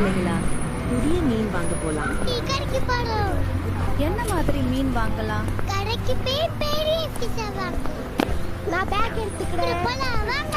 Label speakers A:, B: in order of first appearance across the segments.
A: பிள்ளைகளா, புதிய மீன் வாங்க போலாம்.
B: கடைக்கு போறோம்.
A: என்ன மாதிரி மீன் வாங்கலாம்?
B: கடைக்கு போய் பெரிய ஃபிஷ் வாங்கலாம். நான் பேக் எடுத்துக்கிறேன். போலாம் வாங்க.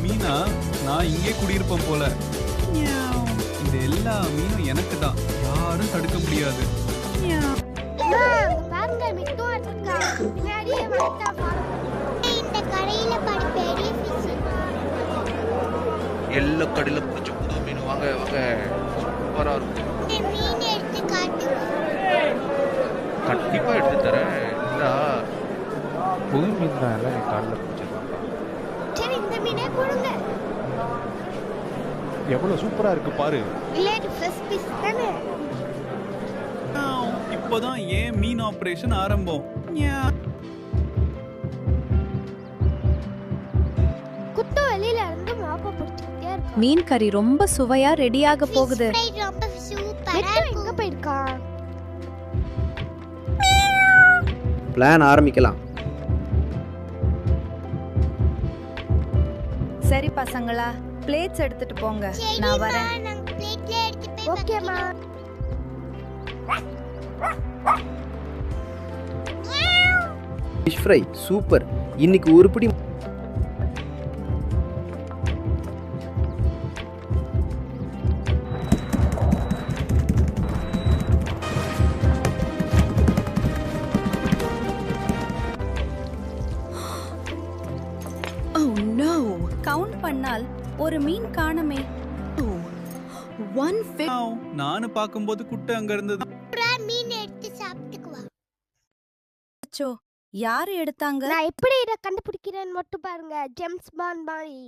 C: மீனா நான் இங்கே குடியிருப்பேன் போல. இந்த எல்லா மீனும் எனக்கு தான், யாரும் தடுக்க முடியாது.
B: பாருங்க மிட்டு இருக்கா. பின்னாடியே வந்தா பாருங்க. இந்த கடையில பாரு பெரிய ஃபிஷ்.
D: எல்லா கடையில பிடிச்ச புது மீன் வாங்க வாங்க, சூப்பரா இருக்கும்.
B: இந்த மீன் எடுத்து காட்டு.
D: கண்டிப்பா எடுத்து தரேன். இந்த புது மீன் தான் எல்லாம் என் காலில் பிடிச்சிருக்காங்க.
B: சரி இந்த மீனை கொடுங்க.
E: எவ்வளவு சூப்பரா இருக்கு பாரு.
B: வில்லேஜ் ஃப்ரெஷ் ஃபிஷ் தானே.
C: இப்போதான் ஏன் மீன் ஆபரேஷன் ஆரம்பம்.
B: குட்டு வெளியில இருந்து மாப்பா பிடிச்சிட்டே இருக்கு.
A: மீன் கறி ரொம்ப சுவையா ரெடியாக போகுது.
B: ஃப்ரை ரொம்ப சூப்பரா இருக்கு. எங்க போயிருக்கா?
F: பிளான் ஆரம்பிக்கலாம்.
A: சரி பசங்களா, பிளேட்ஸ் எடுத்துட்டு போங்க, நான் வரேன்.
B: நாங்க பிளேட்ல எடுத்து போய் ஓகேமா.
F: Fish fry super. இன்னைக்கு ஒரு பிடி
A: கவுண்ட் பண்ணால் ஒரு மீன் காணமே.
C: நானும் பார்க்கும்போது குட்டை அங்க இருந்தது.
B: மீன் எடுத்து சாப்பிட்டுக்குவா.
A: அச்சோ, யாரு எடுத்தாங்க?
B: நான் எப்படி இத கண்டுபிடிக்கிறேன்னு மட்டும் பாருங்க. ஜேம்ஸ் பாண்ட் மாதிரி.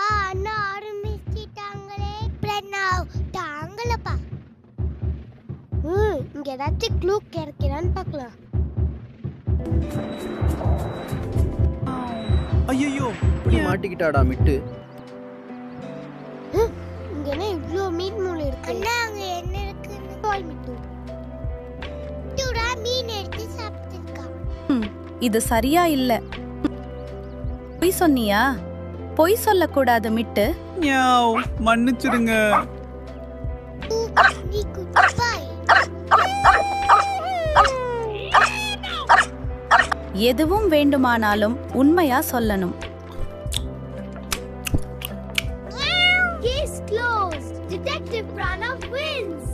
B: அண்ணா ஆரம்பிச்சிட்டாங்களே. பிரணவ் தாங்களப்பா. இங்க ஏதாச்சும் க்ளூ கிடைக்கிறான்னு பார்க்கலாம்.
C: ஐயோ,
F: இப்படி மாட்டிக்கிட்டாடா மிட்டு.
B: இங்க என்ன இவ்ளோ மீன் மூளை இருக்கு? அண்ணா அங்க என்ன இருக்குன்னு பால் மிட்டு. மீன் எடுத்து சாப்பிட்டுருக்கா.
A: இது சரியா இல்ல. பொய் சொன்னியா? பொய் சொல்லக்கூடாது மிட்டு.
C: மன்னிச்சிடுங்க.
B: நீ குட்பாய்.
A: எதுவும் வேண்டுமானாலும் உண்மையா சொல்லணும்.
B: Case closed. Detective Pranav wins.